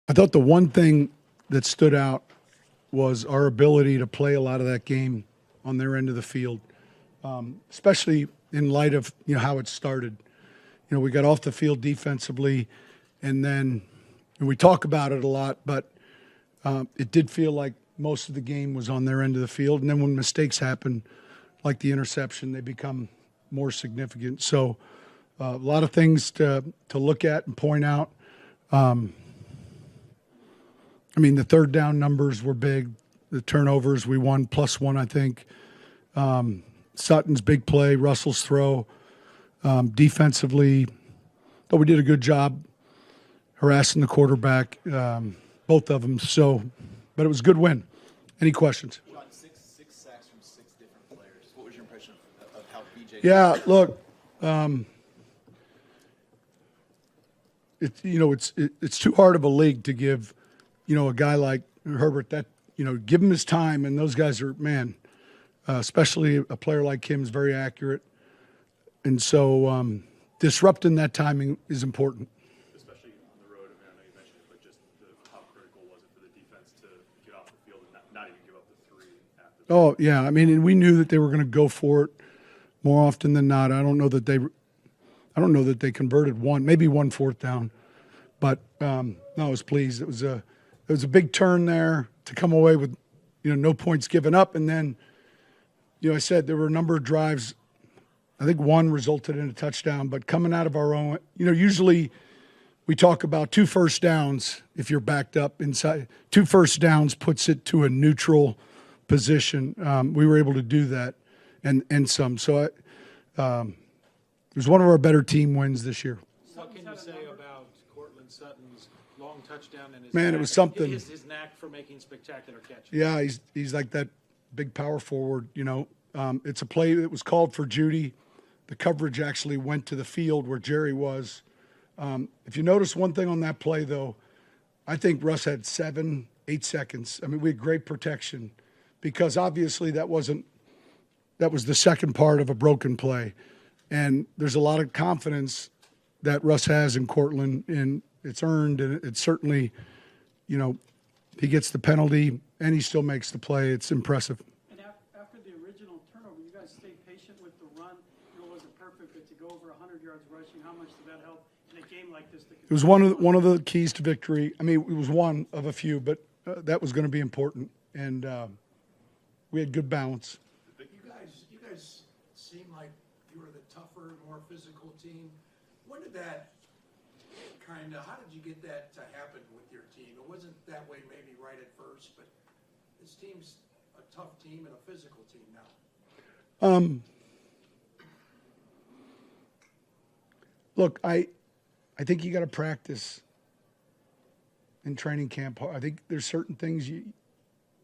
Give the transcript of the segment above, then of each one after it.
I thought the one thing that stood out was our ability to play a lot of that game on their end of the field, especially in light of how it started. We got off the field defensively, and then and we talk about it a lot, but it did feel like most of the game was on their end of the field. And then when mistakes happen, like the interception, they become more significant. So a lot of things to look at and point out. The third down numbers were big. The turnovers, we won +1, I think. Sutton's big play, Russell's throw. Defensively, thought we did a good job harassing the quarterback, both of them. So, but it was a good win. Any questions? Sean, six sacks from 6 different players. What was your impression of how BJ? Yeah, look, it's too hard of a league to give, a guy like Herbert that, give him his time, and those guys are, especially a player like him is very accurate. And so disrupting that timing is important. Especially on the road. I know you mentioned it, but just how critical was it for the defense to get off the field and not even give up the 3 after that? Oh, yeah. And we knew that they were going to go for it more often than not. I don't know that they converted maybe one fourth down. But no, I was pleased. It was a big turn there to come away with, no points given up. And then, I said there were a number of drives. I think one resulted in a touchdown, but coming out of our own, usually we talk about 2 first downs if you're backed up inside. 2 first downs puts it to a neutral position. We were able to do that and some. So it was one of our better team wins this year. What can you say about Courtland Sutton's long touchdown and his it was something. His knack for making spectacular catches. Yeah, he's like that big power forward. It's a play that was called for Judy. The coverage actually went to the field where Jerry was. If you notice one thing on that play, though, I think Russ had 7, 8 seconds. We had great protection because obviously that was the second part of a broken play. And there's a lot of confidence that Russ has in Courtland, and it's earned, and it's certainly, he gets the penalty and he still makes the play. It's impressive. And after the original turnover, you guys stayed patient with the run. It wasn't perfect, but to go over 100 yards rushing, how much did that help in a game like this? It was one of the keys to victory. It was one of a few, but that was going to be important, and we had good balance. You guys seem like you were the tougher, more physical team. When did that how did you get that to happen with your team? It wasn't that way maybe right at first, but this team's a tough team and a physical team now. Look, I think you got to practice in training camp. I think there's certain things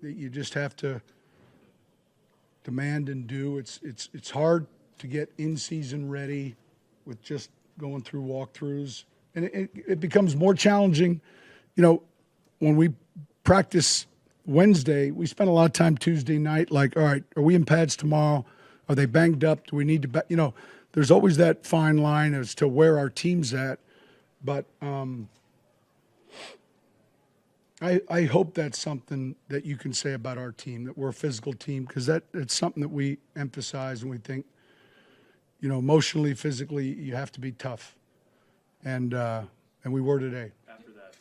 that you just have to demand and do. It's hard to get in season ready with just going through walkthroughs, and it becomes more challenging. When we practice Wednesday, we spend a lot of time Tuesday night. Like, all right, are we in pads tomorrow? Are they banged up? Do we need to? There's always that fine line as to where our team's at. But I hope that's something that you can say about our team, that we're a physical team, because it's something that we emphasize, and we think, emotionally, physically, you have to be tough. And we were today. After that,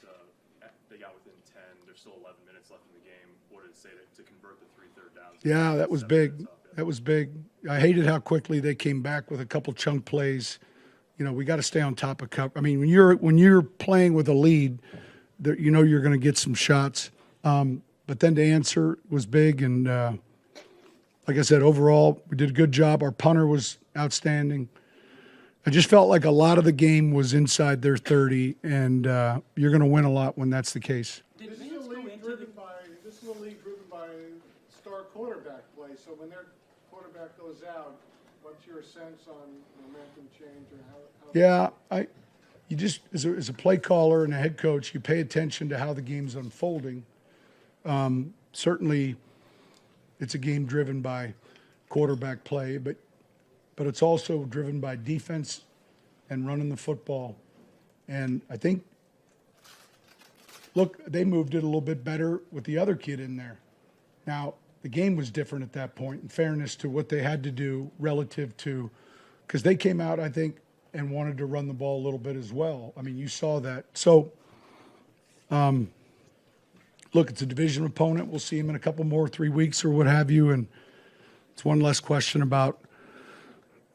they got within 10. There's still 11 minutes left in the game. What did it say to convert the 3 third downs? Yeah, that was big. That was big. I hated how quickly they came back with a couple chunk plays. We got to stay on top of cover. When you're playing with a lead, you're going to get some shots. But then to answer was big, and like I said, overall we did a good job. Our punter was outstanding. I just felt like a lot of the game was inside their 30, and you're going to win a lot when that's the case. This is a league driven by star quarterback play. So when their quarterback goes out, what's your sense on momentum change or how? Yeah, you just as a play caller and a head coach, you pay attention to how the game's unfolding. Certainly, it's a game driven by quarterback play, but it's also driven by defense and running the football. And I think look, they moved it a little bit better with the other kid in there. Now, the game was different at that point, in fairness to what they had to do relative to, because they came out, I think, and wanted to run the ball a little bit as well. I mean, you saw that. So, look, it's a division opponent. We'll see him in a couple more, 3 weeks or what have you. And it's one less question about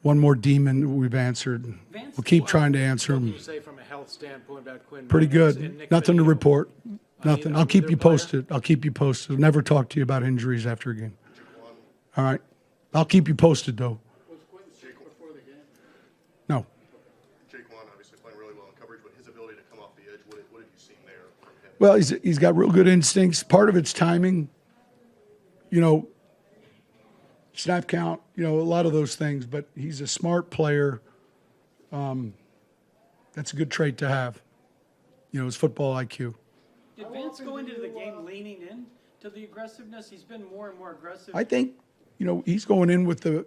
one more demon we've answered. We'll keep trying to answer What can them. you say from a health standpoint about Quinn? Pretty Williams good. and Nick Nothing to Benito? report. Nothing. I'll keep either you player? posted. I'll keep you posted. I'll never talk to you about injuries after a game. All right. I'll keep you posted, though. Was Quinn sick before the game? No. Jaquan obviously playing really well in coverage, but his ability to come off the edge, what have you seen there from him? Well, he's got real good instincts. Part of it's timing, snap count, a lot of those things. But he's a smart player. That's a good trait to have. His football IQ. Did Vance go into the game leaning in to the aggressiveness? He's been more and more aggressive. I think, he's going in with a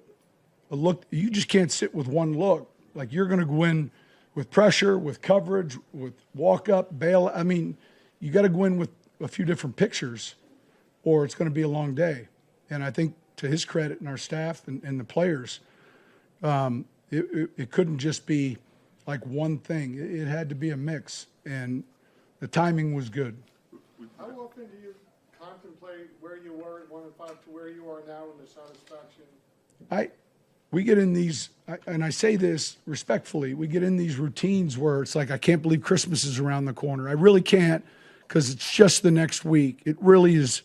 look. You just can't sit with one look. Like, you're going to go in with pressure, with coverage, with walk up, bail. I mean, you got to go in with a few different pictures, or it's going to be a long day. And I think, to his credit and our staff and the players, it couldn't just be like one thing. It had to be a mix, and the timing was good. How often do you contemplate where you were at 1-5 to where you are now in the satisfaction? We get in these, and I say this respectfully, we get in these routines where it's like, I can't believe Christmas is around the corner. I really can't, because it's just the next week. It really is.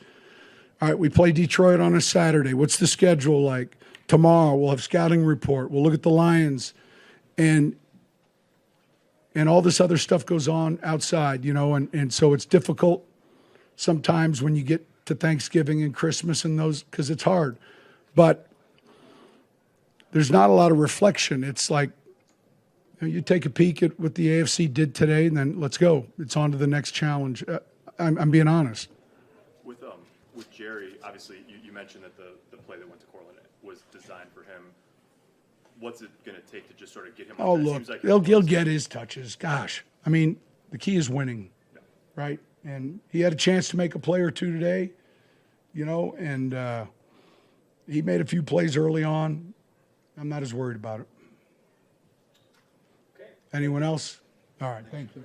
All right, we play Detroit on a Saturday. What's the schedule like? Tomorrow we'll have scouting report. We'll look at the Lions, and all this other stuff goes on outside, and so it's difficult sometimes when you get to Thanksgiving and Christmas and those, because it's hard. But there's not a lot of reflection. It's like, you take a peek at what the AFC did today, and then let's go. It's on to the next challenge. I'm being honest. With Jerry, obviously, you mentioned that the play that went to Courtland was designed for him. What's it going to take to just sort of get him? Oh, It look, seems like he'll get his touches. Gosh, I mean, the key is winning, right? And he had a chance to make a play or two today, and he made a few plays early on. I'm not as worried about it. Anyone else? All right, thank you.